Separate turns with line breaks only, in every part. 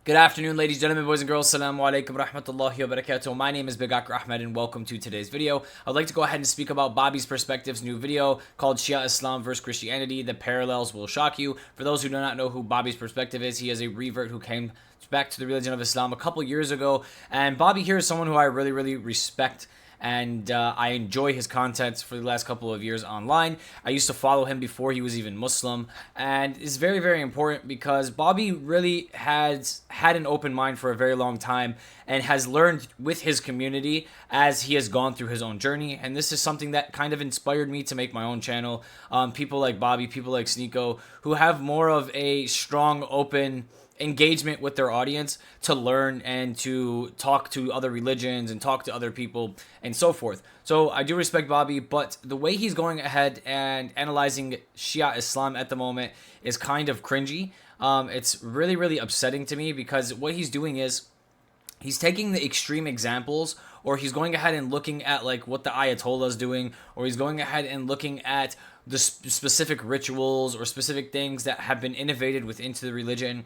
Good afternoon, ladies, gentlemen, boys and girls. Assalamu alaikum rahmatullahi wa barakatuh. My name is Bigak Ahmed and welcome to today's video. I'd like to go ahead and speak about Bobby's Perspectives new video called Shia Islam vs. Christianity. The parallels will shock you. For those who do not know who Bobby's Perspective is, he is a revert who came back to the religion of Islam a couple years ago. And Bobby here is someone who I really respect. And I enjoy his content for the last couple of years online. I used to follow him before he was even Muslim. And it's very important because Bobby really has had an open mind for a very long time and has learned with his community as he has gone through his own journey. And this is something that kind of inspired me to make my own channel. People like Bobby, people like Sneeko, who have more of a strong, open engagement with their audience to learn and to talk to other religions and talk to other people and so forth. So I do respect Bobby, but the way he's going ahead and analyzing Shia Islam at the moment is kind of cringy. It's really upsetting to me because what he's doing is he's taking the extreme examples, or he's going ahead and looking at like what the Ayatollah is doing, or he's going ahead and looking at the specific rituals or specific things that have been innovated into the religion,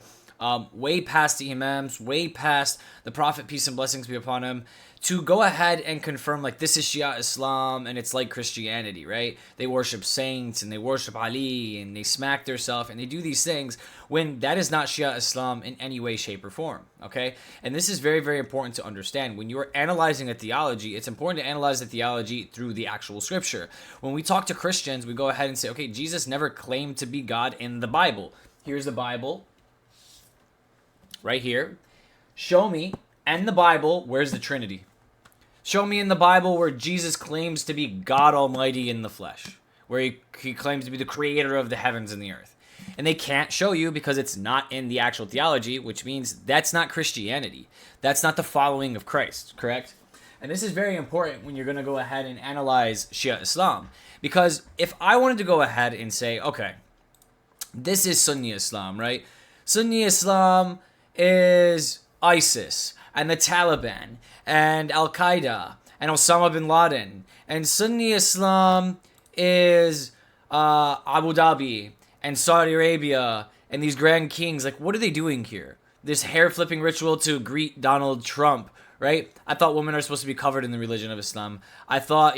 way past the Imams, way past the Prophet, peace and blessings be upon him, to go ahead and confirm like this is Shia Islam and it's like Christianity, right? They worship saints and they worship Ali and they smack themselves and they do these things when that is not Shia Islam in any way, shape, or form, okay? And this is very important to understand. When you're analyzing a theology, it's important to analyze the theology through the actual scripture. When we talk to Christians, we go ahead and say, okay, Jesus never claimed to be God in the Bible. Here's the Bible right here. Show me in the Bible where's the Trinity. Show me in the Bible where Jesus claims to be God Almighty in the flesh, where he claims to be the creator of the heavens and the earth. And they can't show you because it's not in the actual theology, which means that's not Christianity. That's not the following of Christ, correct? And this is very important when you're going to go ahead and analyze Shia Islam. Because if I wanted to go ahead and say, okay, this is Sunni Islam, right? Sunni Islam is ISIS and the Taliban and Al-Qaeda and Osama bin Laden, and Sunni Islam is Abu Dhabi and Saudi Arabia and these grand kings. Like, what are they doing here? This hair flipping ritual to greet Donald Trump, right? I thought women are supposed to be covered in the religion of Islam. I thought,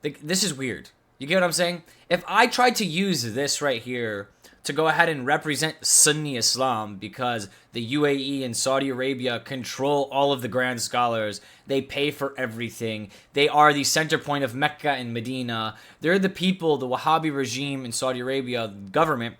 this is weird. You get what I'm saying? If I tried to use this right here to go ahead and represent Sunni Islam, because the UAE and Saudi Arabia control all of the grand scholars, they pay for everything, they are the center point of Mecca and Medina, they're the people, the Wahhabi regime in Saudi Arabia, government,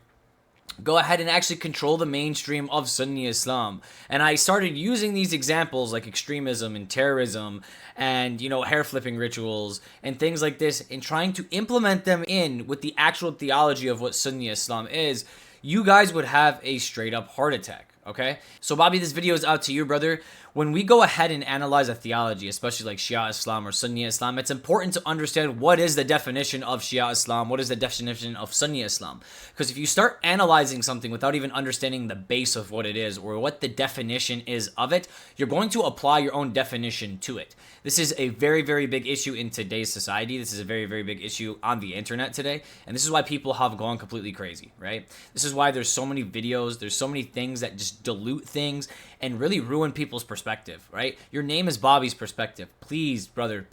go ahead and actually control the mainstream of Sunni Islam. And I started using these examples like extremism and terrorism and, hair flipping rituals and things like this, and trying to implement them in with the actual theology of what Sunni Islam is. You guys would have a straight up heart attack, okay? So Bobby, this video is out to you, brother. When we go ahead and analyze a theology, especially like Shia Islam or Sunni Islam, it's important to understand what is the definition of Shia Islam, what is the definition of Sunni Islam. Because if you start analyzing something without even understanding the base of what it is or what the definition is of it, you're going to apply your own definition to it. This is a very big issue in today's society. This is a very big issue on the internet today. And this is why people have gone completely crazy, right? This is why there's so many videos, there's so many things that just dilute things and really ruin people's perspective, right? Your name is Bobby's Perspective. Please, brother,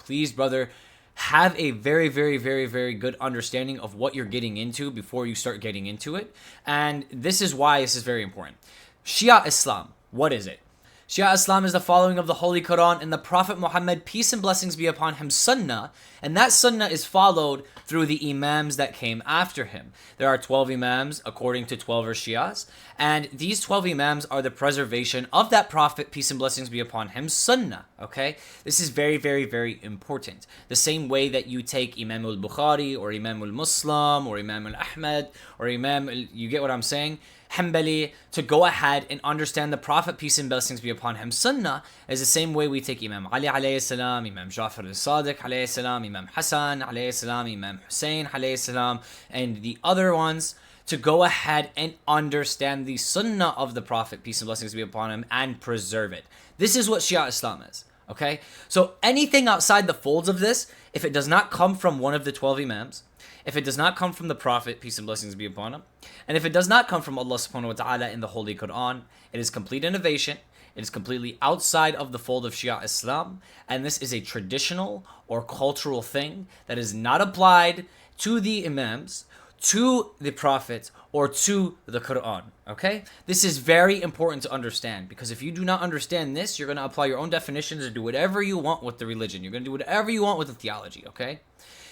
have a very good understanding of what you're getting into before you start getting into it. And this is why this is very important. Shia Islam, what is it? Shia Islam is the following of the Holy Quran and the Prophet Muhammad, peace and blessings be upon him, Sunnah, and that Sunnah is followed through the Imams that came after him. There are 12 Imams according to 12 Shias, and these 12 Imams are the preservation of that Prophet, peace and blessings be upon him, Sunnah, okay? This is very important. The same way that you take Imam al-Bukhari or Imam al-Muslim or Imam al-Ahmad or you get what I'm saying? Hanbali, to go ahead and understand the Prophet, peace and blessings be upon him, Sunnah, is the same way we take Imam Ali alayhi salam, Imam Ja'far al-Sadiq alayhi salam, Imam Hassan alayhi salam, Imam Hussein alayhi salam, and the other ones, to go ahead and understand the Sunnah of the Prophet, peace and blessings be upon him, and preserve it. This is what Shia Islam is. Okay? So anything outside the folds of this, if it does not come from one of the 12 Imams, if it does not come from the Prophet, peace and blessings be upon him, and if it does not come from Allah subhanahu wa ta'ala in the Holy Quran, it is complete innovation. It is completely outside of the fold of Shia Islam, and this is a traditional or cultural thing that is not applied to the Imams, to the Prophet, or to the Quran. Okay? This is very important to understand, because if you do not understand this, you're going to apply your own definitions and do whatever you want with the religion. You're going to do whatever you want with the theology. Okay?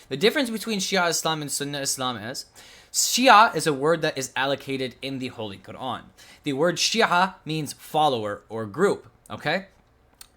The difference between Shia Islam and Sunni Islam is Shia is a word that is allocated in the Holy Quran. The word Shia means follower or group, okay?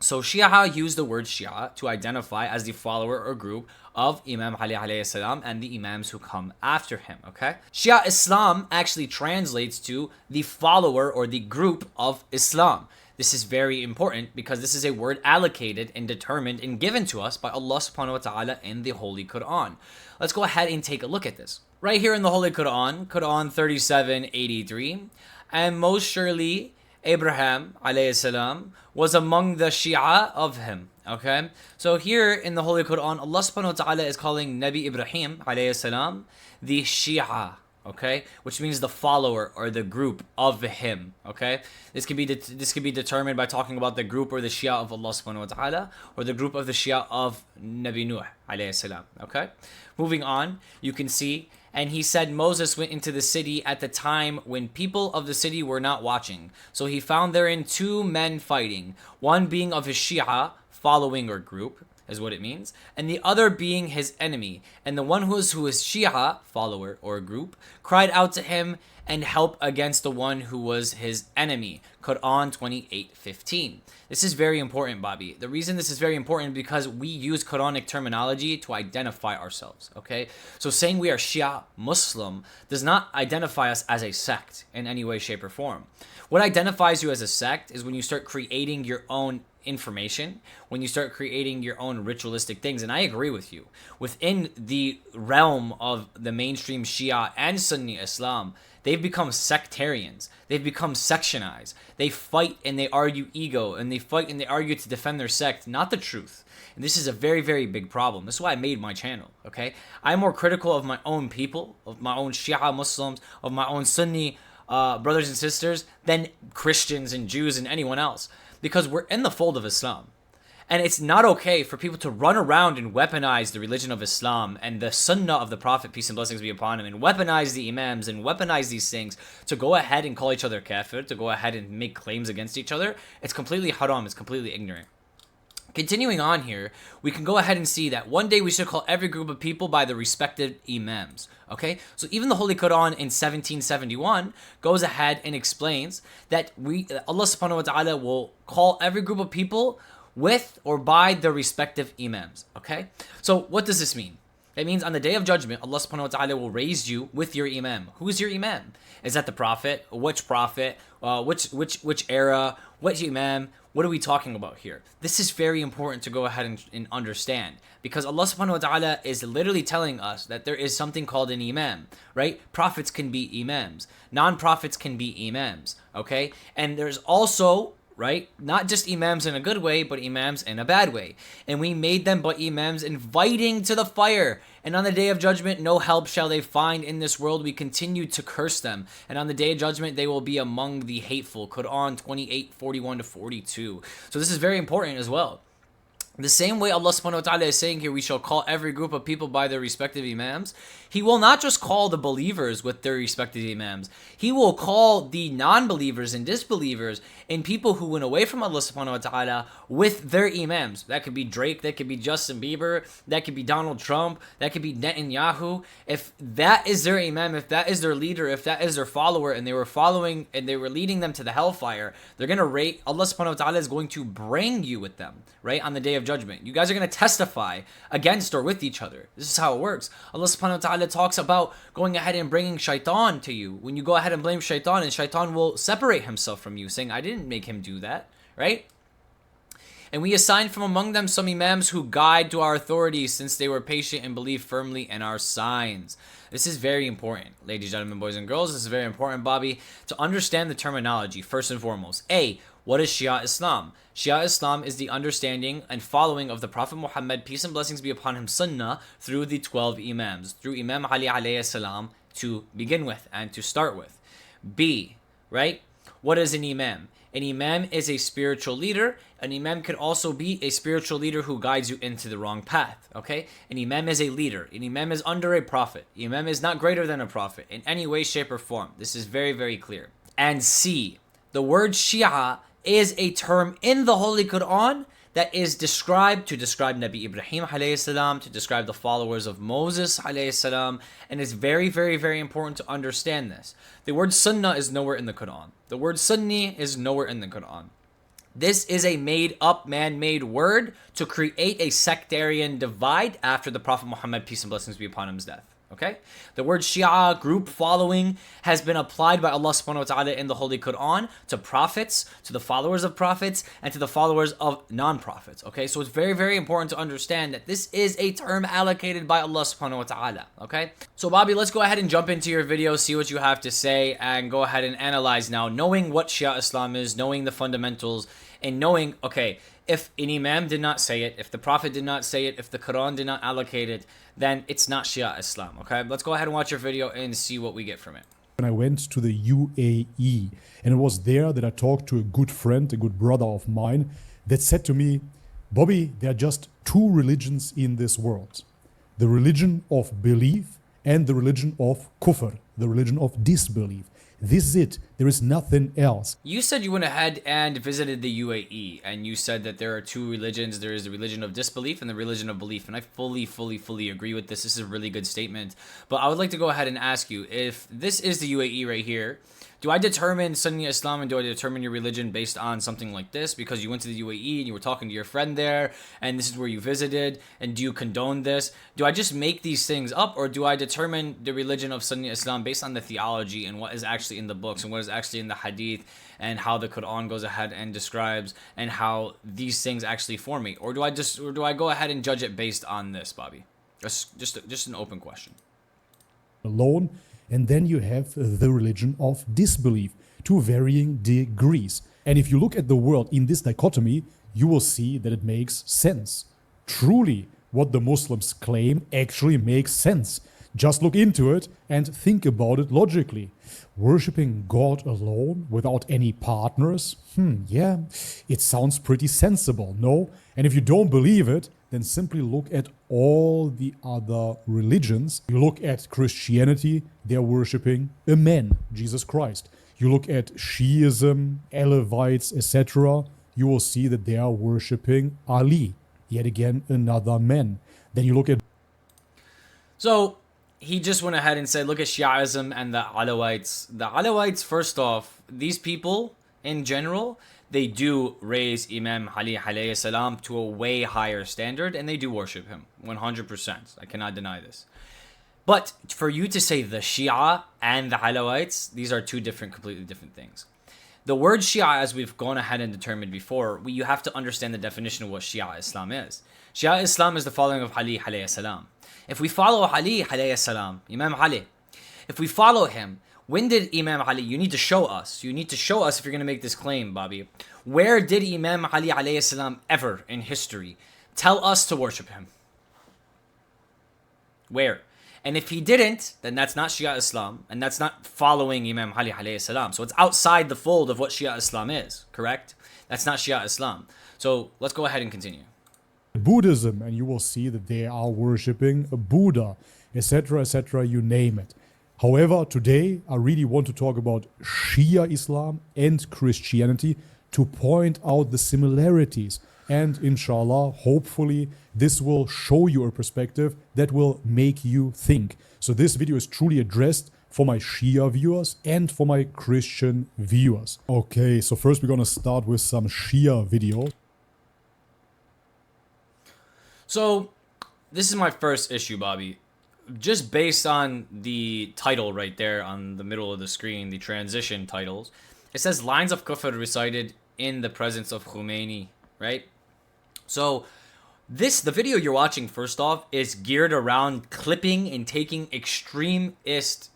So Shia used the word Shia to identify as the follower or group of Imam Ali alayhi salam and the Imams who come after him, okay? Shia Islam actually translates to the follower or the group of Islam. This is very important because this is a word allocated and determined and given to us by Allah subhanahu wa ta'ala in the Holy Quran. Let's go ahead and take a look at this. Right here in the Holy Quran, Quran 37:83, and most surely Abraham alayhi salam was among the Shia of him. Okay? So here in the Holy Quran, Allah subhanahu wa ta'ala is calling Nabi Ibrahim alayhi salam the Shia. Okay, which means the follower or the group of him. Okay, this can be determined by talking about the group or the Shia of Allah subhanahu wa ta'ala, or the group of the Shia of Nabi Nuh alayhi salam. Okay, moving on, you can see, and he said Moses went into the city at the time when people of the city were not watching. So he found therein two men fighting, one being of his Shia, following or group, is what it means, and the other being his enemy. And the one who is Shia, follower or group, cried out to him and help against the one who was his enemy. Quran 28:15. This is very important, Bobby. The reason this is very important is because we use Quranic terminology to identify ourselves, okay? So saying we are Shia Muslim does not identify us as a sect in any way, shape, or form. What identifies you as a sect is when you start creating your own information, when you start creating your own ritualistic things. And I agree with you. Within the realm of the mainstream Shia and Sunni Islam, they've become sectarians. They've become sectionized. They fight and they argue ego, and they fight and they argue to defend their sect, not the truth. And this is a very, very big problem. This is why I made my channel, okay? I'm more critical of my own people, of my own Shia Muslims, of my own Sunni brothers and sisters than Christians and Jews and anyone else. Because we're in the fold of Islam. And it's not okay for people to run around and weaponize the religion of Islam and the sunnah of the Prophet, peace and blessings be upon him, and weaponize the Imams and weaponize these things to go ahead and call each other kafir, to go ahead and make claims against each other. It's completely haram. It's completely ignorant. Continuing on here, we can go ahead and see that one day we should call every group of people by the respective Imams. Okay, so even the Holy Quran in 1771 goes ahead and explains that Allah subhanahu wa ta'ala will call every group of people with or by their respective Imams. Okay, so what does this mean? It means on the day of judgment, Allah subhanahu wa ta'ala will raise you with your Imam. Who's your Imam? Is that the Prophet? Which Prophet? Which era? Which Imam? What are we talking about here? This is very important to go ahead and understand, because Allah subhanahu wa ta'ala is literally telling us that there is something called an Imam, right? Prophets can be Imams. Non-prophets can be Imams, okay? And there's also, right, not just Imams in a good way, but Imams in a bad way. And we made them but Imams inviting to the fire. And on the day of judgment, no help shall they find in this world. We continue to curse them. And on the day of judgment, they will be among the hateful. Quran 28:41-42. So this is very important as well. The same way Allah subhanahu wa ta'ala is saying here, we shall call every group of people by their respective Imams. He will not just call the believers with their respective Imams. He will call the non-believers and disbelievers and people who went away from Allah subhanahu wa ta'ala with their Imams. That could be Drake, that could be Justin Bieber, that could be Donald Trump, that could be Netanyahu. If that is their Imam, if that is their leader, if that is their follower, and they were following and they were leading them to the hellfire, they're going to rate, Allah subhanahu wa ta'ala is going to bring you with them, right, on the day of judgment. You guys are going to testify against or with each other. This is how it works. Allah subhanahu wa ta'ala talks about going ahead and bringing shaitan to you. When you go ahead and blame shaitan, and shaitan will separate himself from you, saying, I didn't make him do that, right? And we assign from among them some Imams who guide to our authorities, since they were patient and believe firmly in our signs. This is very important, ladies and gentlemen, boys and girls. This is very important, Bobby, to understand the terminology first and foremost. A, what is Shia Islam? Shia Islam is the understanding and following of the Prophet Muhammad, peace and blessings be upon him, Sunnah, through the 12 Imams, through Imam Ali alayhi salam to begin with and to start with. B, right? What is an Imam? An Imam is a spiritual leader. An Imam could also be a spiritual leader who guides you into the wrong path, okay? An Imam is a leader. An Imam is under a prophet. An Imam is not greater than a prophet in any way, shape, or form. This is very, very clear. And C, the word Shia is a term in the Holy Quran that is described to describe Nabi Ibrahim alayhi salam, to describe the followers of Moses alayhi salam, and it's very, very, very important to understand this. The word Sunnah is nowhere in the Quran. The word Sunni is nowhere in the Quran. This is a made-up, man-made word to create a sectarian divide after the Prophet Muhammad, peace and blessings be upon him's death. Okay? The word Shia, group following, has been applied by Allah subhanahu wa ta'ala in the Holy Quran to prophets, to the followers of prophets, and to the followers of non-prophets. Okay? So it's very, very important to understand that this is a term allocated by Allah subhanahu wa ta'ala. Okay? So Bobby, let's go ahead and jump into your video, see what you have to say, and go ahead and analyze now, knowing what Shia Islam is, knowing the fundamentals, and knowing, okay, if an Imam did not say it, if the Prophet did not say it, if the Quran did not allocate it, then it's not Shia Islam, okay? Let's go ahead and watch your video and see what we get from it.
When I went to the UAE, and it was there that I talked to a good friend, a good brother of mine, that said to me, Bobby, there are just two religions in this world. The religion of belief and the religion of kufr, the religion of disbelief. This is it. There is nothing else.
You said you went ahead and visited the UAE, and you said that there are two religions. There is the religion of disbelief and the religion of belief. And I fully agree with this. This is a really good statement. But I would like to go ahead and ask you, if this is the UAE right here, do I determine Sunni Islam and do I determine your religion based on something like this? Because you went to the UAE and you were talking to your friend there, and this is where you visited, and do you condone this? Do I just make these things up, or do I determine the religion of Sunni Islam based on the theology and what is actually in the books and what is actually in the hadith and how the Quran goes ahead and describes and how these things actually form me? Or do I go ahead and judge it based on this, Bobby? Just an open question.
Alone. And then you have the religion of disbelief to varying degrees. And if you look at the world in this dichotomy, you will see that it makes sense. Truly, what the Muslims claim actually makes sense. Just look into it and think about it logically. Worshipping God alone without any partners? Yeah, it sounds pretty sensible, no? And if you don't believe it, then simply look at all the other religions. You look at Christianity, they're worshipping a man, Jesus Christ. You look at Shiism, Alevites, etc., you will see that they are worshipping Ali, yet again another man. Then you look at...
So he just went ahead and said, look at Shiaism and the Alawites. The Alawites, first off, these people in general, they do raise Imam Ali alayhi salam to a way higher standard, and they do worship him 100%. I cannot deny this. But for you to say the Shia and the Alawites, these are two completely different things. The word Shia, as we've gone ahead and determined before, you have to understand the definition of what Shia Islam is. Shia Islam is the following of Ali alayhi salam. If we follow Ali alayhi salam, Imam Ali, if we follow him, when did Imam Ali, you need to show us if you're going to make this claim, Bobby. Where did Imam Ali alayhi salam ever in history tell us to worship him? Where? And if he didn't, then that's not Shia Islam, and that's not following Imam Ali alayhi salam. So it's outside the fold of what Shia Islam is, correct? That's not Shia Islam. So let's go ahead and continue.
Buddhism, and you will see that they are worshipping a Buddha, etc., you name it. However, today I really want to talk about Shia Islam and Christianity to point out the similarities. And inshallah, hopefully, this will show you a perspective that will make you think. So this video is truly addressed for my Shia viewers and for my Christian viewers. Okay, so first we're gonna start with some Shia videos.
So this is my first issue, Bobby. Just based on the title right there on the middle of the screen, the transition titles, it says lines of kufr recited in the presence of Khomeini, right? So the video you're watching, first off, is geared around clipping and taking extremist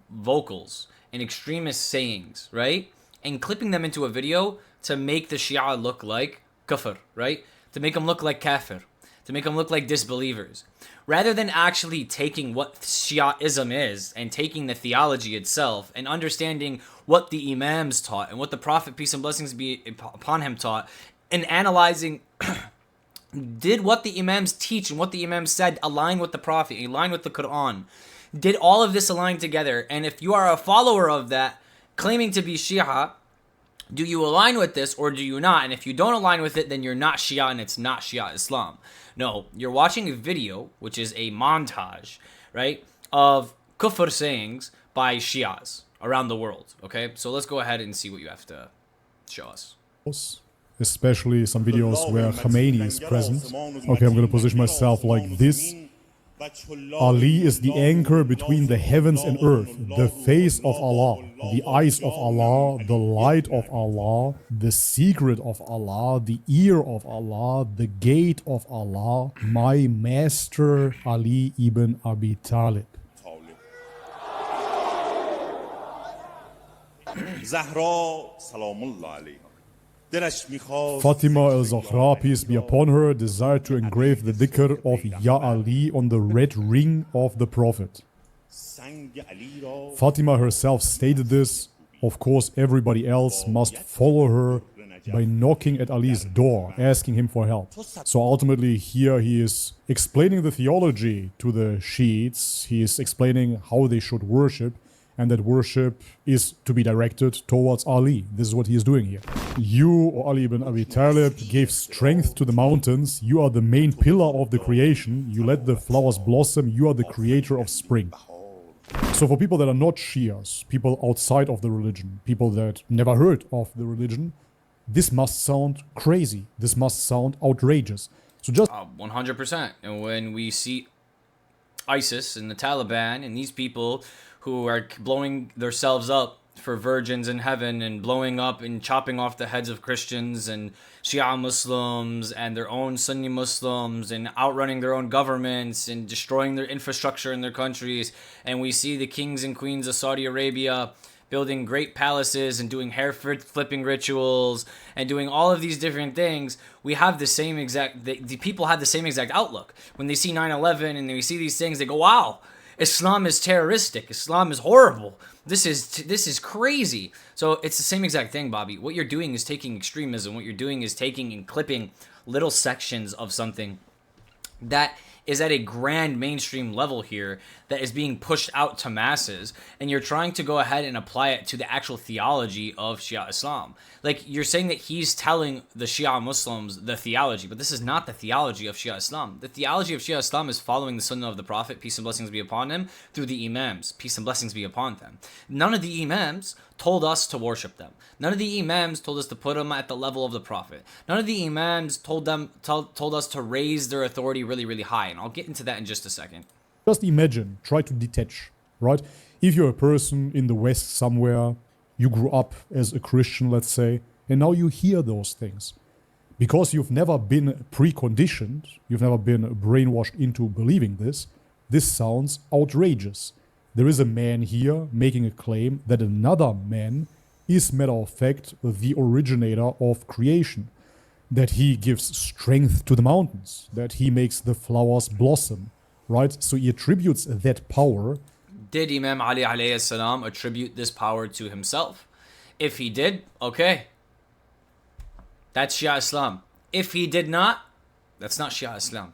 vocals and extremist sayings, right? And clipping them into a video to make the Shia look like kafir, right? To make them look like kafir, to make them look like disbelievers. Rather than actually taking what Shiaism is and taking the theology itself and understanding what the Imams taught and what the Prophet, peace and blessings be upon him, taught, and analyzing did what the Imams teach and what the Imams said align with the Prophet, align with the Quran? Did all of this align together? And if you are a follower of that, claiming to be Shia, do you align with this or do you not? And if you don't align with it, then you're not Shia and it's not Shia Islam. No, you're watching a video, which is a montage, right, of kufr sayings by Shias around the world, okay? So let's go ahead and see what you have to show us.
Especially some videos where Khamenei is present. Okay, I'm going to position myself like this. Ali is the anchor between the heavens and earth, the face of Allah, the eyes of Allah, the light of Allah, the secret of Allah, the ear of Allah, the gate of Allah, my master Ali ibn Abi Talib.
Zahra Salamullah alayha.
Fatima al-Zahra, peace be upon her, desired to engrave the dhikr of Ya Ali on the red ring of the Prophet. Fatima herself stated this. Of course, everybody else must follow her by knocking at Ali's door, asking him for help. So ultimately here he is explaining the theology to the Shiites. He is explaining how they should worship, and that worship is to be directed towards Ali. This is what he is doing here. You, O Ali ibn Abi Talib, gave strength to the mountains. You are the main pillar of the creation. You let the flowers blossom. You are the creator of spring. So for people that are not Shias, people outside of the religion, people that never heard of the religion, this must sound crazy. This must sound outrageous. So just
100%. And when we see ISIS and the Taliban and these people who are blowing themselves up for virgins in heaven and blowing up and chopping off the heads of Christians and Shia Muslims and their own Sunni Muslims and outrunning their own governments and destroying their infrastructure in their countries. And we see the kings and queens of Saudi Arabia building great palaces and doing hair flipping rituals and doing all of these different things. We have the same exact, the people have the same exact outlook. When they see 9/11 and they see these things, they go, wow, Islam is terroristic. Islam is horrible. This is crazy. So it's the same exact thing, Bobby. What you're doing is taking extremism. What you're doing is taking and clipping little sections of something that is at a grand mainstream level here that is being pushed out to masses, and you're trying to go ahead and apply it to the actual theology of Shia Islam. Like, you're saying that he's telling the Shia Muslims the theology, but this is not the theology of Shia Islam. The theology of Shia Islam is following the Sunnah of the Prophet, peace and blessings be upon him, through the Imams, peace and blessings be upon them. None of the Imams told us to worship them. None of the Imams told us to put them at the level of the Prophet. None of the Imams told us to raise their authority really, really high, and I'll get into that in just a second.
Just imagine, try to detach, right? If you're a person in the West somewhere, you grew up as a Christian, let's say, and now you hear those things. Because you've never been preconditioned, you've never been brainwashed into believing this sounds outrageous. There is a man here making a claim that another man is, matter of fact, the originator of creation. That he gives strength to the mountains, that he makes the flowers blossom, right? So he attributes that power.
Did Imam Ali alayhi salam attribute this power to himself? If he did, okay. That's Shia Islam. If he did not, that's not Shia Islam.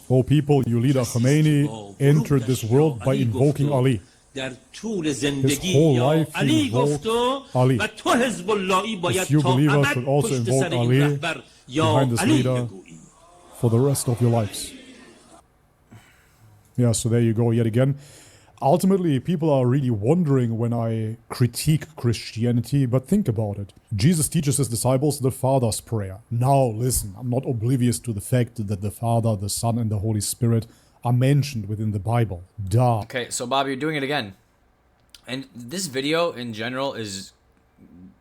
O people, your leader Khamenei entered this world by invoking Ali. His whole life he invoked Ali. If you believers should also invoke Ali behind this leader for the rest of your lives. Yeah, so there you go yet again. Ultimately, people are really wondering when I critique Christianity, but think about it. Jesus teaches his disciples the Father's prayer. Now, listen, I'm not oblivious to the fact that the Father, the Son, and the Holy Spirit are mentioned within the Bible. Duh.
Okay, so Bob, you're doing it again. And this video in general is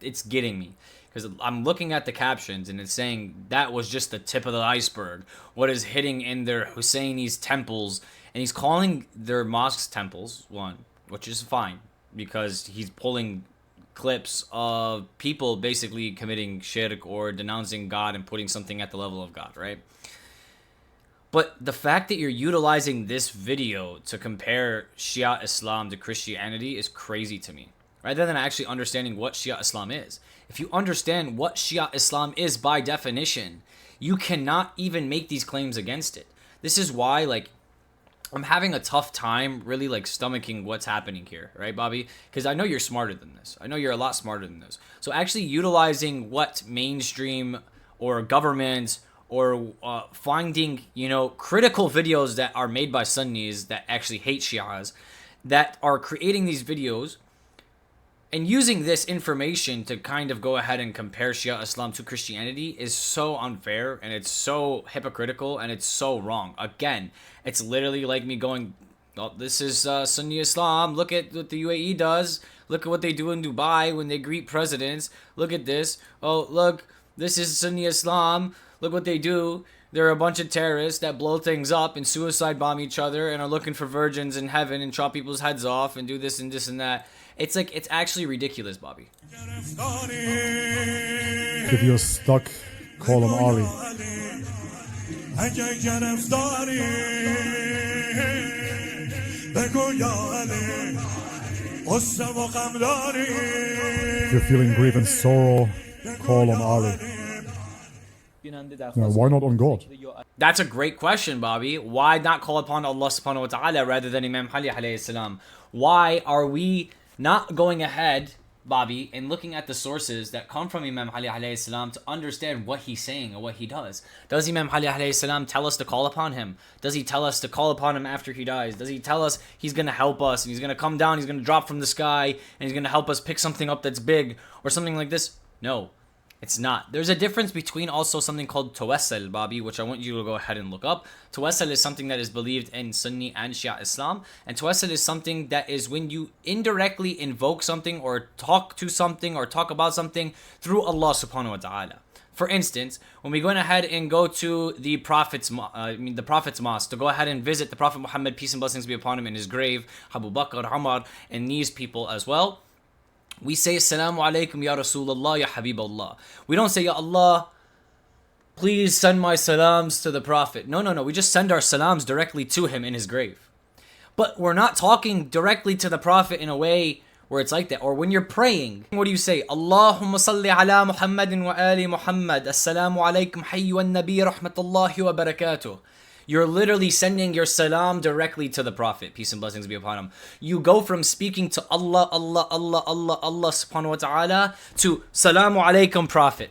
it's getting me. Because I'm looking at the captions and it's saying that was just the tip of the iceberg. What is hitting in their Husseini's temples. And he's calling their mosques temples, one, which is fine. Because he's pulling clips of people basically committing shirk or denouncing God and putting something at the level of God, right? But the fact that you're utilizing this video to compare Shia Islam to Christianity is crazy to me, rather than actually understanding what Shia Islam is. If you understand what Shia Islam is by definition, you cannot even make these claims against it. This is why, like, I'm having a tough time really, like, stomaching what's happening here, right, Bobby? Because I know you're smarter than this. I know you're a lot smarter than this. So actually utilizing what mainstream or government or finding, critical videos that are made by Sunnis that actually hate Shias, that are creating these videos and using this information to kind of go ahead and compare Shia Islam to Christianity is so unfair, and it's so hypocritical, and it's so wrong. Again, it's literally like me going, oh, this is Sunni Islam. Look at what the UAE does. Look at what they do in Dubai when they greet presidents. Look at this. Oh, look, this is Sunni Islam. Look what they do. They're a bunch of terrorists that blow things up and suicide bomb each other and are looking for virgins in heaven and chop people's heads off and do this and this and that. It's like, it's actually ridiculous, Bobby.
If you're stuck, call on Ari. If you're feeling grief and sorrow, call on Ali. Now, why not on God?
That's a great question, Bobby. Why not call upon Allah subhanahu wa ta'ala rather than Imam Ali alayhi salam? Why are we not going ahead, Bobby, and looking at the sources that come from Imam Ali alayhi salam to understand what he's saying and what he does? Does Imam Ali alayhi salam tell us to call upon him? Does he tell us to call upon him after he dies? Does he tell us he's going to help us and he's going to come down, he's going to drop from the sky, and he's going to help us pick something up that's big or something like this? No. It's not. There's a difference between also something called tawassal, Bobby, which I want you to go ahead and look up. Tawassal is something that is believed in Sunni and Shia Islam. And tawassal is something that is when you indirectly invoke something or talk to something or talk about something through Allah subhanahu wa ta'ala. For instance, when we went ahead and go to the Prophet's mosque to go ahead and visit the Prophet Muhammad, peace and blessings be upon him, in his grave, Abu Bakr, Umar, and these people as well, we say, Assalamu alaikum ya Rasulullah ya Habiballah. We don't say, Ya Allah, please send my salams to the Prophet. No. We just send our salams directly to him in his grave. But we're not talking directly to the Prophet in a way where it's like that. Or when you're praying, what do you say? Allahumma salli ala Muhammadin wa ali Muhammad. Assalamu alaikum hayyuan nabi rahmatullahi wa barakatuh. You're literally sending your salam directly to the Prophet. Peace and blessings be upon him. You go from speaking to Allah subhanahu wa ta'ala to Salamu alaikum Prophet.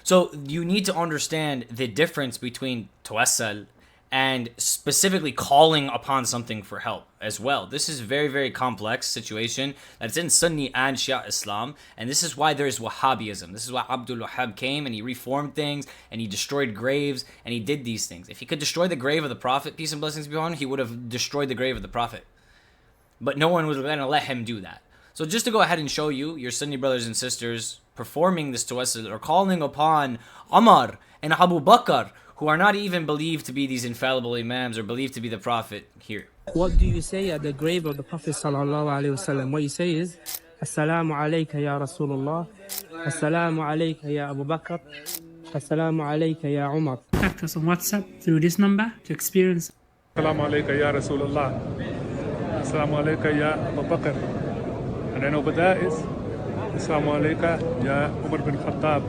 So you need to understand the difference between tawassal and specifically calling upon something for help as well. This is a very, very complex situation that's in Sunni and Shia Islam, and this is why there's Wahhabism. This is why Abdul Wahhab came and he reformed things and he destroyed graves and he did these things. If he could destroy the grave of the Prophet, peace and blessings be upon him, he would have destroyed the grave of the Prophet. But no one was going to let him do that. So just to go ahead and show you, your Sunni brothers and sisters performing this tawassal or calling upon Umar and Abu Bakr, who are not even believed to be these infallible Imams or believed to be the Prophet here.
What do you say at the grave of the Prophet sallallahu alaihi wasallam? What you say is, Assalamu alayka ya Rasulullah, Assalamu alayka ya Abu Bakr, Assalamu alayka ya Umar.
Contact us on WhatsApp through this number to experience.
Assalamu alayka ya Rasulullah, Assalamu alayka ya Abu Bakr. And then over there is, Assalamu alayka ya Umar bin Khattab.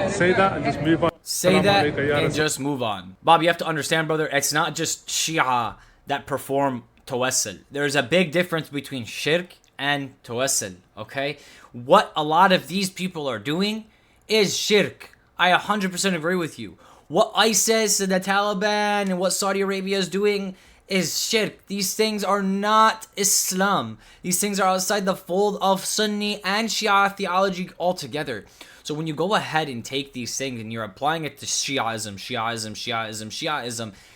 Say that and just move on.
Say that and just move on. Bob, you have to understand, brother, it's not just Shia that perform tawassal. There's a big difference between shirk and tawassal, okay? What a lot of these people are doing is shirk. I 100% agree with you. What ISIS and the Taliban and what Saudi Arabia is doing is shirk. These things are not Islam. These things are outside the fold of Sunni and Shia theology altogether. So when you go ahead and take these things and you're applying it to Shiaism,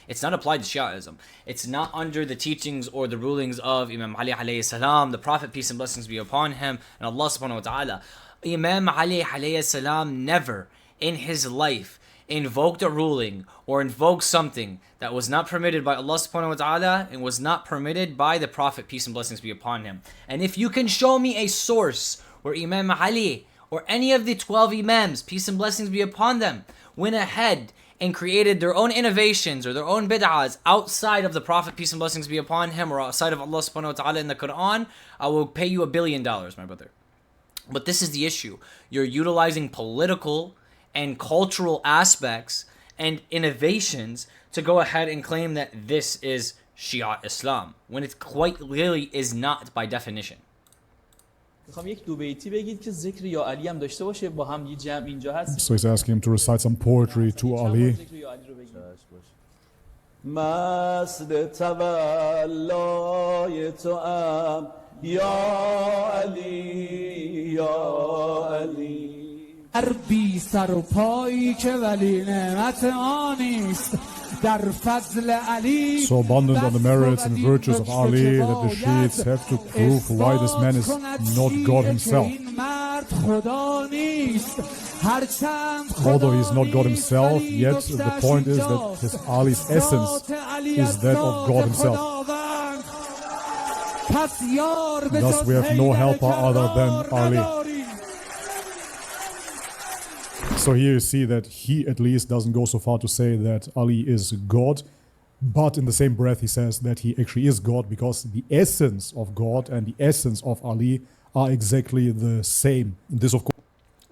it's not applied to Shiaism. It's not under the teachings or the rulings of Imam Ali alayhi salam, the Prophet, peace and blessings be upon him, and Allah subhanahu wa ta'ala. Imam Ali alayhi salam never in his life invoked a ruling or invoked something that was not permitted by Allah subhanahu wa ta'ala and was not permitted by the Prophet, peace and blessings be upon him. And if you can show me a source where Imam Ali or any of the 12 Imams, peace and blessings be upon them, went ahead and created their own innovations or their own bid'ahs outside of the Prophet, peace and blessings be upon him, or outside of Allah subhanahu wa ta'ala in the Quran, I will pay you $1 billion, my brother. But this is the issue. You're utilizing political and cultural aspects and innovations to go ahead and claim that this is Shia Islam, when it quite clearly is not by definition.
میخوام یک دو بیتی بگید که ذکر یا علی هم داشته باشه با هم یه جمع اینجا هست.
So he's asking him to recite some poetry to Ali.
مست تولای تو ام یا علی یا علی
هر بی سر و پایی که ولی نعمت آنیست در فضل علی.
So abundant are the merits and virtues of Ali that the Shiites have to prove why this man is not God himself. Although he is not God himself, yet the point is that his Ali's essence is that of God himself. Thus we have no helper other than Ali. So here you see that he at least doesn't go so far to say that Ali is God, but in the same breath he says that he actually is God, because the essence of God and the essence of Ali are exactly the same. This of course.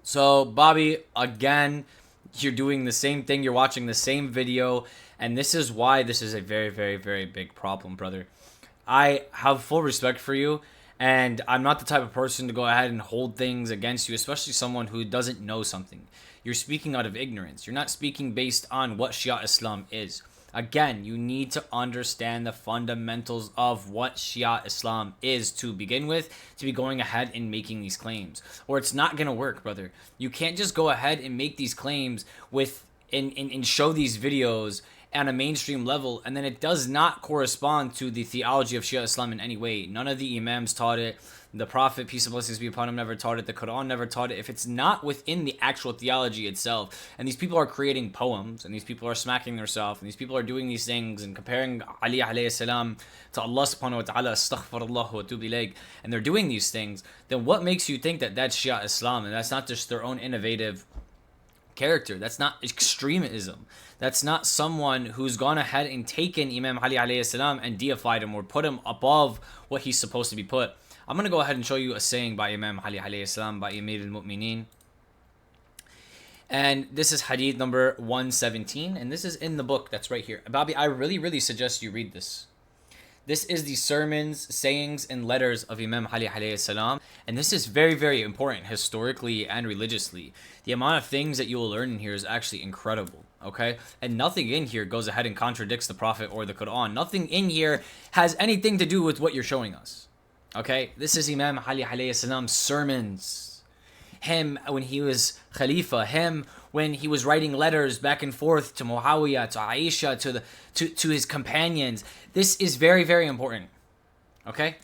So Bobby, again, you're doing the same thing, you're watching the same video, and this is why this is a very, very, very big problem, brother. I have full respect for you, and I'm not the type of person to go ahead and hold things against you, especially someone who doesn't know something. You're speaking out of ignorance. You're not speaking based on what Shia Islam is. Again, you need to understand the fundamentals of what Shia Islam is to begin with, to be going ahead and making these claims. Or it's not going to work, brother. You can't just go ahead and make these claims with and show these videos on a mainstream level, and then it does not correspond to the theology of Shia Islam in any way. None of the Imams taught it. The Prophet, peace and blessings be upon him, never taught it. The Quran never taught it. If it's not within the actual theology itself, and these people are creating poems, and these people are smacking themselves, and these people are doing these things, and comparing Ali alayhi salam to Allah subhanahu wa ta'ala, astaghfirullah wa atubu ilayk, and they're doing these things, then what makes you think that that's Shia Islam, and that's not just their own innovative character? That's not extremism. That's not someone who's gone ahead and taken Imam Ali alayhi salam and deified him or put him above what he's supposed to be put. I'm going to go ahead and show you a saying by Imam Ali alayhi salam, by Amir al-Mu'mineen. And this is hadith number 117, and this is in the book that's right here. Bobby, I really, really suggest you read this. This is the sermons, sayings, and letters of Imam Ali alayhi salam. And this is very, very important historically and religiously. The amount of things that you will learn in here is actually incredible, okay? And nothing in here goes ahead and contradicts the Prophet or the Quran. Nothing in here has anything to do with what you're showing us, okay? This is Imam Ali alayhi salam's sermons. Him when he was Khalifa, him when he was writing letters back and forth to Muawiyah, to Aisha, to his companions. This is very, very important, okay?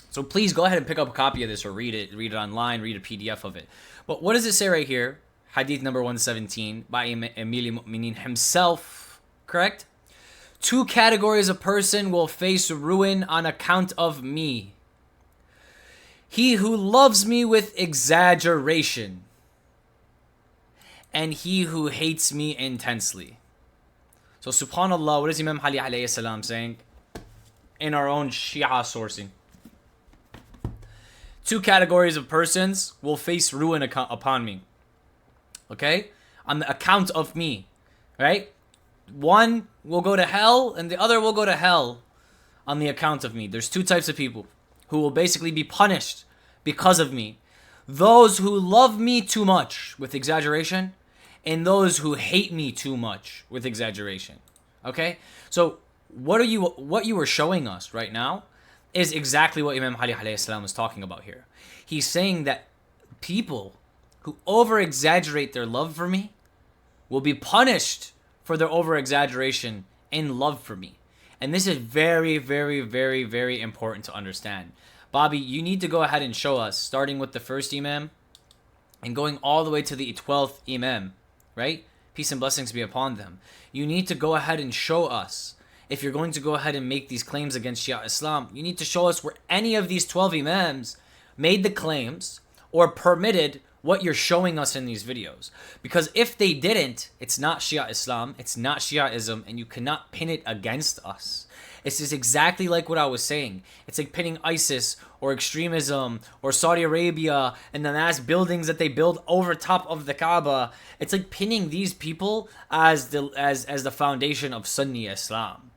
So please go ahead and pick up a copy of this or read it online, read a PDF of it. But what does it say right here? Hadith number 117 by Amir al-Mu'mineen himself, correct? 2 categories of person will face ruin on account of me. He who loves me with exaggeration, and he who hates me intensely. So subhanallah, what is Imam Ali alayhi salam saying in our own Shia sourcing? 2 categories of persons will face ruin upon me, okay, on the account of me, right? One will go to hell and the other will go to hell on the account of me. There's 2 types of people who will basically be punished because of me. Those who love me too much with exaggeration, and those who hate me too much with exaggeration. Okay? So what you were showing us right now is exactly what Imam Ali alayhi salam was talking about here. He's saying that people who over-exaggerate their love for me will be punished for their over-exaggeration in love for me. And this is very, very, very, very important to understand. Bobby, you need to go ahead and show us, starting with the first Imam and going all the way to the 12th Imam, right? Peace and blessings be upon them. You need to go ahead and show us, if you're going to go ahead and make these claims against Shia Islam, you need to show us where any of these 12 Imams made the claims or permitted what you're showing us in these videos. Because if they didn't, it's not Shia Islam, it's not Shiaism, and you cannot pin it against us. It's just exactly like what I was saying. It's like pinning ISIS or extremism or Saudi Arabia and the mass buildings that they build over top of the Kaaba. It's like pinning these people as the foundation of Sunni Islam,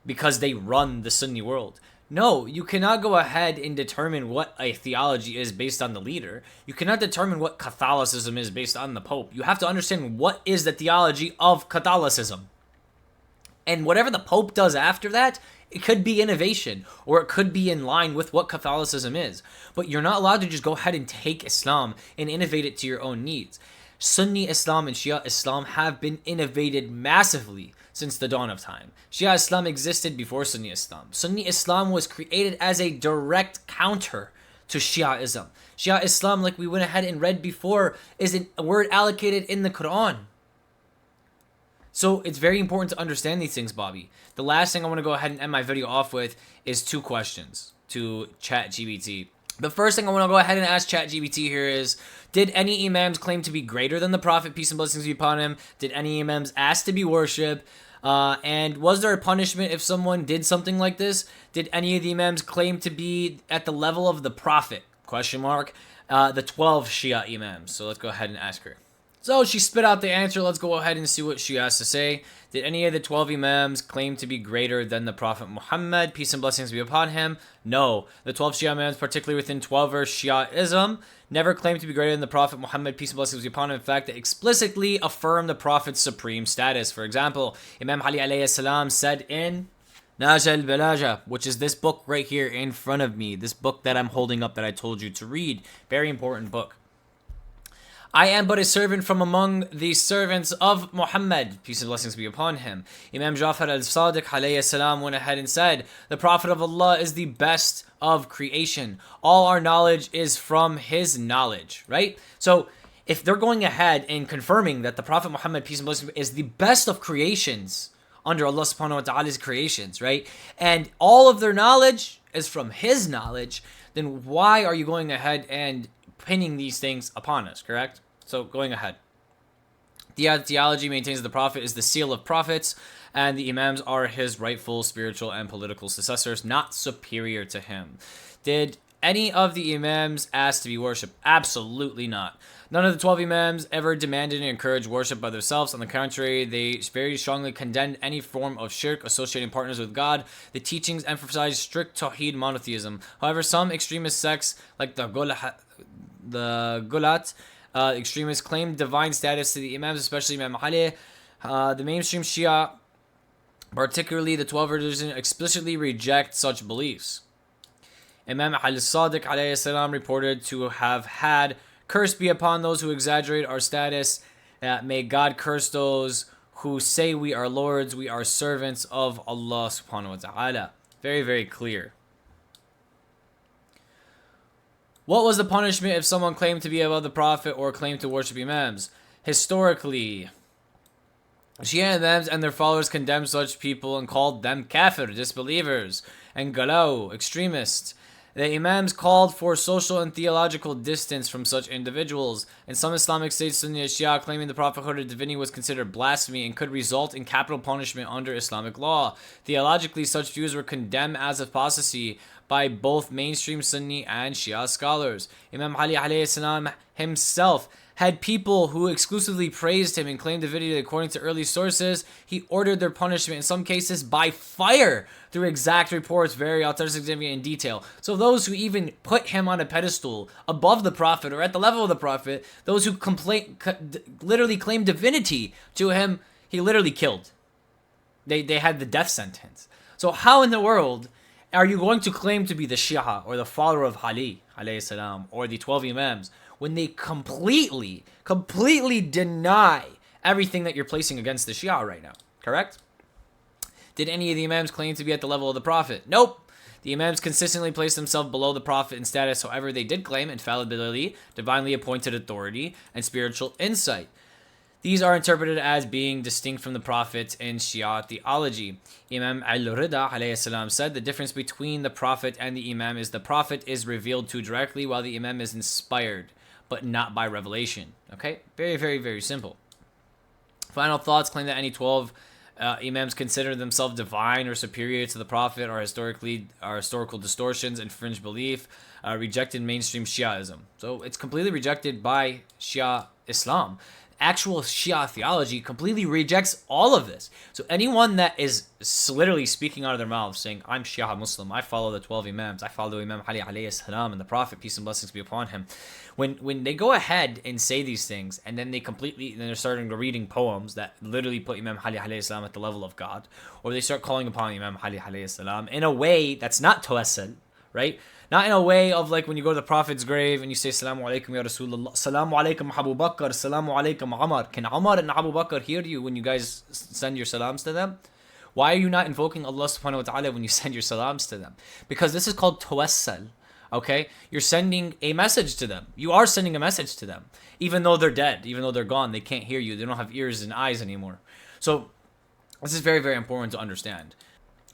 because they run the Sunni world. No, you cannot go ahead and determine what a theology is based on the leader. You cannot determine what Catholicism is based on the Pope. You have to understand what is the theology of Catholicism. And whatever the Pope does after that, it could be innovation, or it could be in line with what Catholicism is. But you're not allowed to just go ahead and take Islam and innovate it to your own needs. Sunni Islam and Shia Islam have been innovated massively since the dawn of time. Shia Islam existed before Sunni Islam. Sunni Islam was created as a direct counter to Shiaism. Shia Islam, like we went ahead and read before, is a word allocated in the Quran. So it's very important to understand these things, Bobby. The last thing I want to go ahead and end my video off with is 2 questions to ChatGPT. The first thing I want to go ahead and ask ChatGPT here is, did any Imams claim to be greater than the Prophet, peace and blessings be upon him? Did any Imams ask to be worshipped? And was there a punishment if someone did something like this? Did any of the Imams claim to be at the level of the Prophet? Question mark. The 12 Shia Imams. So let's go ahead and ask her. So she spit out the answer. Let's go ahead and see what she has to say. Did any of the 12 Imams claim to be greater than the Prophet Muhammad, peace and blessings be upon him? No. The 12 Shia Imams, particularly within 12-verse Shiaism, never claimed to be greater than the Prophet Muhammad, peace and blessings be upon him. In fact, they explicitly affirm the Prophet's supreme status. For example, Imam Ali alayhi salam said in Naj al-Balaja, which is this book right here in front of me, this book that I'm holding up that I told you to read. Very important book. I am but a servant from among the servants of Muhammad, peace and blessings be upon him. Imam Jafar al-Sadiq alayhi salam went ahead and said, the Prophet of Allah is the best of creation. All our knowledge is from his knowledge, right? So if they're going ahead and confirming that the Prophet Muhammad, peace and blessings, is the best of creations under Allah subhanahu wa ta'ala's creations, right? And all of their knowledge is from his knowledge, then why are you going ahead and pinning these things upon us, correct? So going ahead. The theology maintains the Prophet is the seal of prophets, and the Imams are his rightful spiritual and political successors, not superior to him. Did any of the Imams ask to be worshipped? Absolutely not. None of the 12 Imams ever demanded and encouraged worship by themselves. On the contrary, they very strongly condemned any form of shirk, associating partners with God. The teachings emphasized strict Tawheed monotheism. However, some extremist sects, like the Gulat, extremists claim divine status to the Imams, especially Imam Ali. The mainstream Shia, particularly the 12 religion, explicitly reject such beliefs. Imam al-Sadiq alayhi salam reported to have had, curse be upon those who exaggerate our status. May God curse those who say we are lords, we are servants of Allah subhanahu wa ta'ala. Very, very clear. What was the punishment if someone claimed to be above the Prophet or claimed to worship Imams? Historically, Shia Imams and their followers condemned such people and called them kafir, disbelievers, and galau, extremists. The Imams called for social and theological distance from such individuals. In some Islamic states, Sunni and Shia claiming the prophethood or divinity was considered blasphemy and could result in capital punishment under Islamic law. Theologically, such views were condemned as apostasy by both mainstream Sunni and Shia scholars. Imam Ali alayhi salam himself had people who exclusively praised him and claimed divinity. According to early sources, he ordered their punishment, in some cases by fire, through exact reports, very authentic, significant in detail. So those who even put him on a pedestal above the Prophet or at the level of the Prophet, those who literally claimed divinity to him, he literally killed. They had the death sentence. So how in the world are you going to claim to be the Shia or the follower of Ali alayhi salam or the 12 Imams when they completely deny everything that you're placing against the Shia right now? Correct? Did any of the Imams claim to be at the level of the Prophet? Nope. The Imams consistently placed themselves below the Prophet in status. However, they did claim infallibility, divinely appointed authority, and spiritual insight. These are interpreted as being distinct from the Prophet in Shia theology. Imam al-Rida alayhi salam said the difference between the Prophet and the Imam is the Prophet is revealed to directly while the Imam is inspired, but not by revelation. Okay? Very, very, very simple. Final thoughts claim that any 12 Imams consider themselves divine or superior to the Prophet are historical distortions and fringe belief, rejected mainstream Shiaism. So it's completely rejected by Shia Islam. Actual Shia theology completely rejects all of this. So anyone that is literally speaking out of their mouths saying, I'm Shia Muslim, I follow the 12 Imams, I follow Imam Ali alayhi salam and the Prophet, peace and blessings be upon him. When they go ahead and say these things and then they're starting to reading poems that literally put Imam Ali alayhi salam at the level of God, or they start calling upon Imam Ali alayhi salam in a way that's not tawassal, right? Not in a way of like when you go to the Prophet's grave and you say, Assalamu alaikum ya Rasulullah, Assalamu alaikum Abu Bakr, Assalamu alaikum Umar. Can Umar and Abu Bakr hear you when you guys send your salams to them? Why are you not invoking Allah subhanahu wa ta'ala when you send your salams to them? Because this is called tawassal. Okay? You're sending a message to them. You are sending a message to them. Even though they're dead, even though they're gone, they can't hear you. They don't have ears and eyes anymore. So this is very, very important to understand.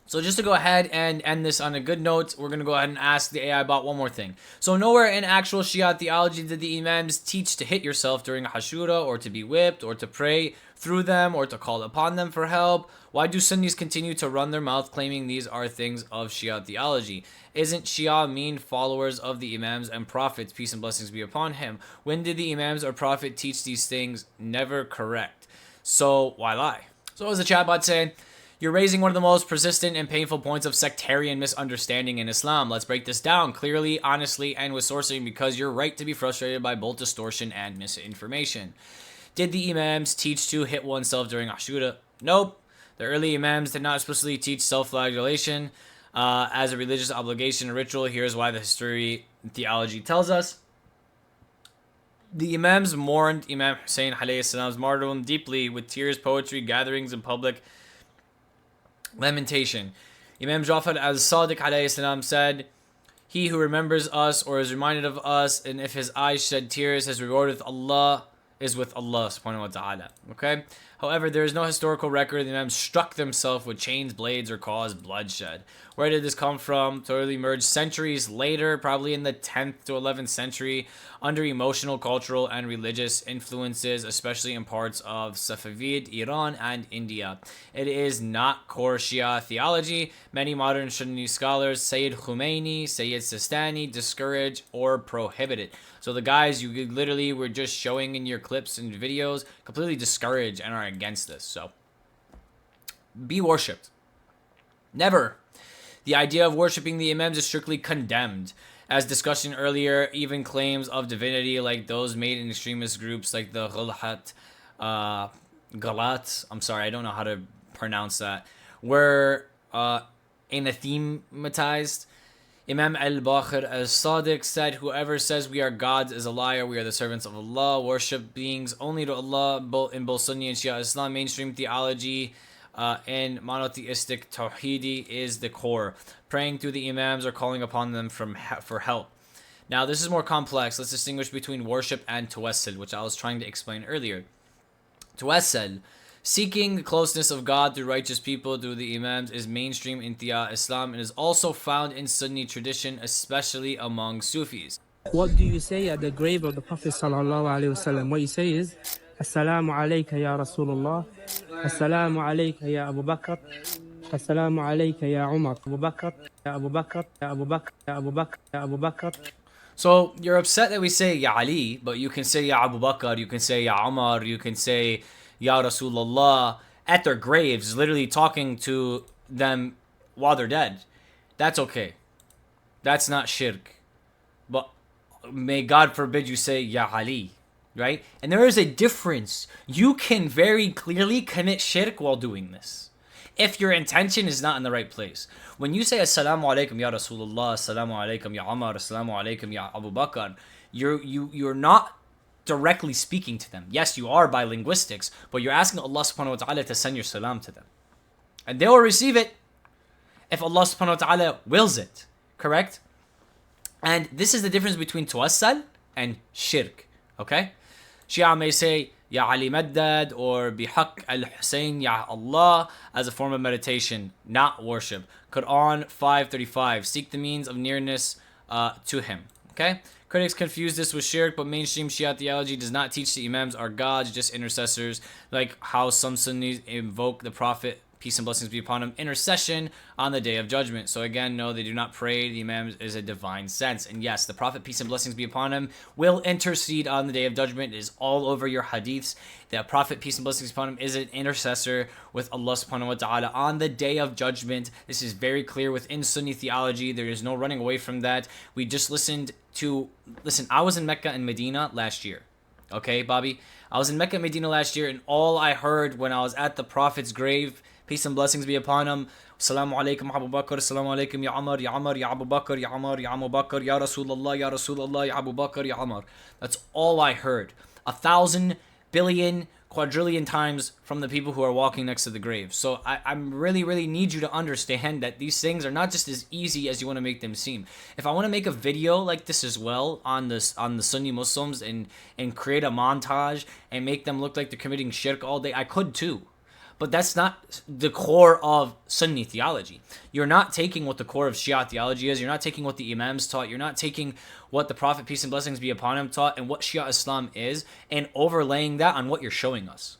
So just to go ahead and end this on a good note, we're going to go ahead and ask the AI about one more thing. So nowhere in actual Shia theology did the Imams teach to hit yourself during a Hashura, or to be whipped, or to pray through them, or to call upon them for help. Why do Sunnis continue to run their mouth claiming these are things of Shia theology? Isn't Shia mean followers of the Imams and Prophets, peace and blessings be upon him? When did the Imams or Prophet teach these things? Never. Correct. So why lie? So what was the chat bot saying? You're raising one of the most persistent and painful points of sectarian misunderstanding in Islam. Let's break this down clearly, honestly, and with sourcing, because you're right to be frustrated by both distortion and misinformation. Did the Imams teach to hit oneself during Ashura? Nope. The early Imams did not explicitly teach self-flagellation as a religious obligation or ritual. Here's why the history theology tells us. The Imams mourned Imam Hussein alayhi salam's martyrdom deeply with tears, poetry, gatherings, and public lamentation. Imam Jafar al-Sadiq alayhi salam said, he who remembers us or is reminded of us, and if his eyes shed tears, his reward with Allah is with Allah subhanahu wa ta'ala. Okay? However, there is no historical record the Imams struck themselves with chains, blades, or caused bloodshed. Where did this come from? Totally emerged centuries later, probably in the 10th to 11th century, under emotional, cultural, and religious influences, especially in parts of Safavid, Iran, and India. It is not core Shia theology. Many modern Sunni scholars, Sayyid Khomeini, Sayyid Sistani, discourage or prohibit it. So the guys you literally were just showing in your clips and videos completely discourage and are against this. So be worshipped. Never. The idea of worshipping the Imams is strictly condemned. As discussed earlier, even claims of divinity like those made in extremist groups like the Galat, I'm sorry, I don't know how to pronounce that, were anathematized. Imam al-Baqir al-Sadiq said, whoever says we are gods is a liar. We are the servants of Allah. Worship beings only to Allah in both Sunni and Shia Islam. Mainstream theology and monotheistic tawhidi is the core. Praying through the Imams or calling upon them for help. Now, this is more complex. Let's distinguish between worship and tawassul, which I was trying to explain earlier. Tawassul, seeking the closeness of God through righteous people through the Imams, is mainstream in Islam and is also found in Sunni tradition, especially among Sufis.
What do you say at the grave of the Prophet sallallahu alaihi wasallam? What you say is, Assalamu alayka ya Rasulullah, Assalamu alayka ya Abu Bakr, Assalamu alayka ya Umar, Abu Bakr, ya Abu Bakr, ya Abu Bakr, ya Abu Bakr, ya Abu Bakr.
So you're upset that we say Ya Ali, but you can say Ya Abu Bakr, you can say Ya Umar, you can say Ya Rasulullah at their graves, literally talking to them while they're dead. That's okay. That's not shirk. But may God forbid you say Ya Ali, right? And there is a difference. You can very clearly commit shirk while doing this. if your intention is not in the right place. When you say Assalamu alaikum ya Rasulullah, Assalamu alaikum ya Umar, Assalamu alaikum ya Abu Bakr, you're not directly speaking to them. Yes, you are by linguistics, but you're asking Allah subhanahu wa ta'ala to send your salam to them. And they will receive it if Allah subhanahu wa ta'ala wills it. Correct? And this is the difference between tawassal and shirk. Okay? Shia may say, Ya Ali Maddad, or Bihaq al-Hussein, Ya Allah, as a form of meditation, not worship. Quran 5:35, seek the means of nearness to him. Okay? Critics confuse this with shirk, but mainstream Shia theology does not teach the Imams are gods, just intercessors, like how some Sunnis invoke the Prophet, peace and blessings be upon him, intercession on the day of judgment. So again, no, they do not pray. The Imams is a divine sense. And yes, the Prophet, peace and blessings be upon him, will intercede on the day of judgment. It is all over your hadiths. The Prophet, peace and blessings be upon him, is an intercessor with Allah subhanahu wa ta'ala on the day of judgment. This is very clear within Sunni theology. There is no running away from that. We just listen, I was in Mecca and Medina last year. Okay, Bobby? I was in Mecca and Medina last year, and all I heard when I was at the Prophet's grave, peace and blessings be upon him, Assalamu alaikum Abu Bakr, Assalamu alaikum Ya Umar, Ya Umar, Ya Abu Bakr, Ya Umar, Ya Abu Bakr, Ya Rasulullah, Ya Rasulullah, Ya Abu Bakr, Ya Umar. That's all I heard. 1,000 billion, quadrillion times from the people who are walking next to the grave. So I really need you to understand that these things are not just as easy as you want to make them seem. If I want to make a video like this as well on the Sunni Muslims and create a montage and make them look like they're committing shirk all day, I could too. But that's not the core of Sunni theology. You're not taking what the core of Shia theology is. You're not taking what the Imams taught. You're not taking what the Prophet, peace and blessings be upon him, taught and what Shia Islam is and overlaying that on what you're showing us.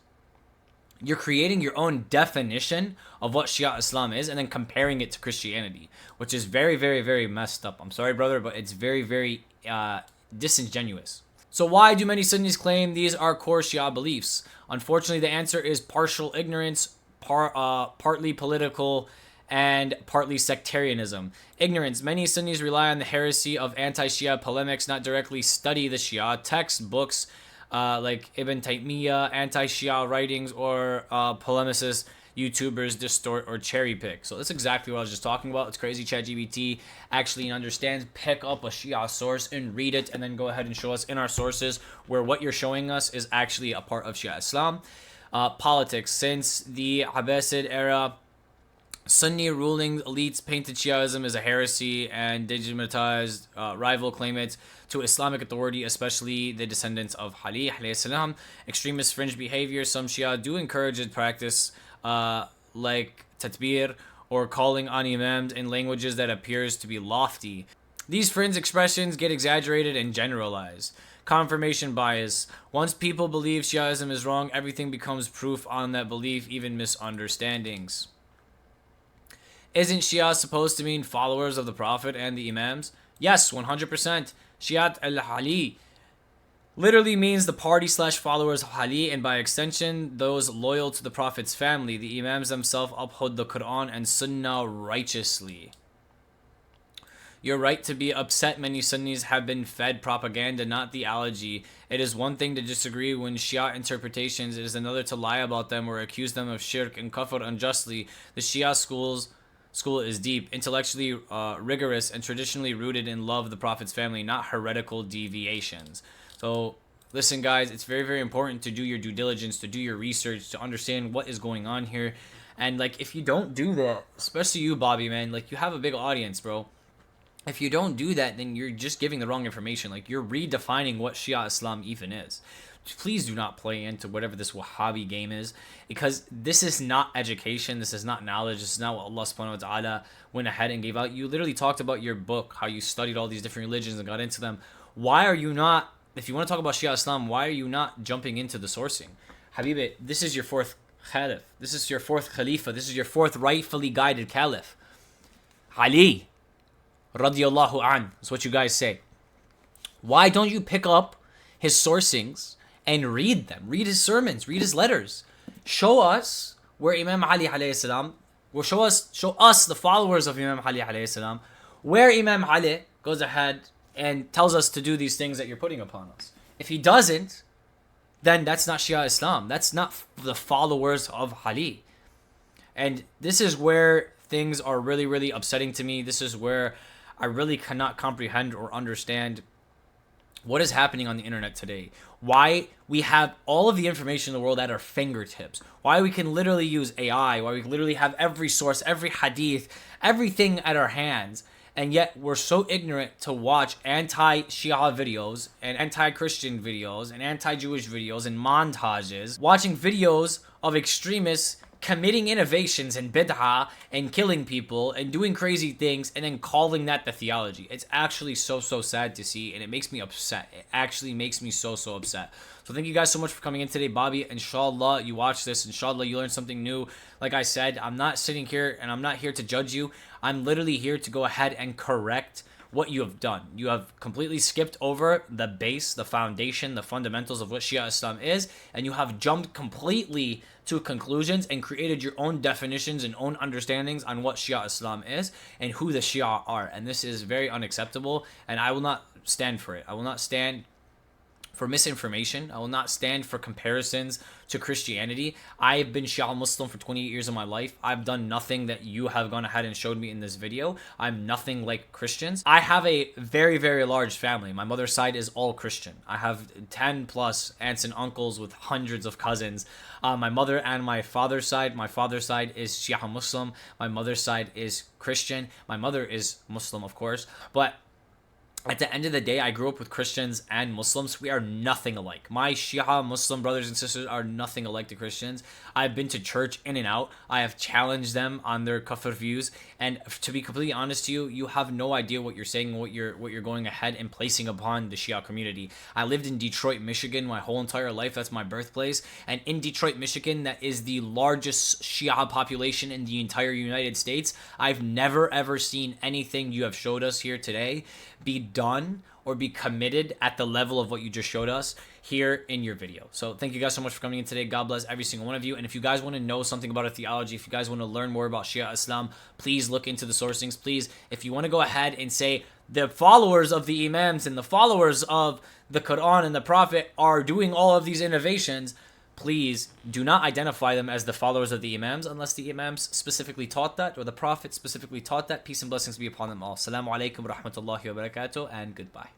You're creating your own definition of what Shia Islam is and then comparing it to Christianity, which is very messed up. I'm sorry, brother, but it's very disingenuous. So why do many Sunnis claim these are core Shia beliefs? Unfortunately, the answer is partial ignorance, partly political, and partly sectarianism. Ignorance. Many Sunnis rely on the heresy of anti-Shia polemics, not directly study the Shia textbooks like Ibn Taymiyyah, anti-Shia writings, or polemicists, YouTubers distort or cherry pick. So that's exactly what I was just talking about. It's crazy ChatGPT actually understands. Pick up a Shia source and read it, and then go ahead and show us in our sources where what you're showing us is actually a part of Shia Islam. Politics. Since the Abbasid era, Sunni ruling elites painted Shiaism as a heresy and digmatized rival claimants to Islamic authority, especially the descendants of Ali alayhi salam. Extremist fringe behavior. Some Shia do encourage and practice like tatbir or calling on imams in languages that appears to be lofty. These fringe expressions get exaggerated and generalized. Confirmation bias. Once people believe Shiaism is wrong, everything becomes proof on that belief, even misunderstandings. Isn't Shia supposed to mean followers of the Prophet and the Imams? Yes, 100%. Shiat al-Ali literally means the party/followers of Ali, and by extension, those loyal to the Prophet's family. The Imams themselves uphold the Quran and Sunnah righteously. You're right to be upset. Many Sunnis have been fed propaganda, not theology. It is one thing to disagree when Shia interpretations. It is another to lie about them or accuse them of shirk and kufr unjustly. The Shia school is deep, intellectually rigorous, and traditionally rooted in love of the Prophet's family, not heretical deviations. So listen, guys, it's very important to do your due diligence, to do your research, to understand what is going on here. And like, if you don't do that, especially you, Bobby, man, like, you have a big audience, bro. If you don't do that, then you're just giving the wrong information. Like, you're redefining what Shia Islam even is. Please do not play into whatever this Wahhabi game is, because this is not education. This is not knowledge. This is not what Allah subhanahu wa ta'ala went ahead and gave out. You literally talked about your book, how you studied all these different religions and got into them. Why are you not, if you want to talk about Shia Islam, why are you not jumping into the sourcing? Habibi, this is your fourth Caliph. This is your fourth Khalifa. This is your fourth rightfully guided Caliph. Ali radiyallahu an. That's what you guys say. Why don't you pick up his sourcings and read them? Read his sermons, read his letters. Show us where Imam Ali alayhi salam, or show us the followers of Imam Ali alayhi salam, where Imam Ali goes ahead and tells us to do these things that you're putting upon us. If he doesn't, then that's not Shia Islam. That's not the followers of Ali. And this is where things are really, really upsetting to me. This is where I really cannot comprehend or understand what is happening on the internet today. Why we have all of the information in the world at our fingertips. Why we can literally use AI. Why we can literally have every source, every hadith, everything at our hands. And yet we're so ignorant to watch anti-Shia videos and anti-Christian videos and anti-Jewish videos and montages. Watching videos of extremists committing innovations and bid'ah and killing people and doing crazy things and then calling that the theology. It's actually so sad to see, and it makes me upset. It actually makes me so upset. So thank you guys so much for coming in today, Bobby. Inshallah you watch this, inshallah you learn something new. Like I said, I'm not sitting here and I'm not here to judge you. I'm literally here to go ahead and correct what you have done. You have completely skipped over the base, the foundation, the fundamentals of what Shia Islam is, and you have jumped completely to conclusions and created your own definitions and own understandings on what Shia Islam is and who the Shia are. And this is very unacceptable, and I will not stand for it. I will not stand for misinformation. I will not stand for comparisons to Christianity. I've been Shia Muslim for 28 years of my life. I've done nothing that you have gone ahead and showed me in this video. I'm nothing like Christians. I have a very large family. My mother's side is all Christian. I have 10 plus aunts and uncles with hundreds of cousins. My mother and my father's side is Shia Muslim. My mother's side is Christian. My mother is Muslim, of course, but at the end of the day, I grew up with Christians and Muslims. We are nothing alike. My Shia Muslim brothers and sisters are nothing alike to Christians. I've been to church in and out. I have challenged them on their kafir views. And to be completely honest to you, you have no idea what you're saying, what you're going ahead and placing upon the Shia community. I lived in Detroit, Michigan my whole entire life. That's my birthplace. And in Detroit, Michigan, that is the largest Shia population in the entire United States. I've never ever seen anything you have showed us here today be done or be committed at the level of what you just showed us here in your video. So thank you guys so much for coming in today. God bless every single one of you. And if you guys want to know something about a theology, if you guys want to learn more about Shia Islam, please look into the sourcings. Please, if you want to go ahead and say the followers of the Imams and the followers of the Quran and the Prophet are doing all of these innovations, please do not identify them as the followers of the Imams unless the Imams specifically taught that or the Prophet specifically taught that. Peace and blessings be upon them all. Assalamu alaikum wa rahmatullahi wa barakatuh, and goodbye.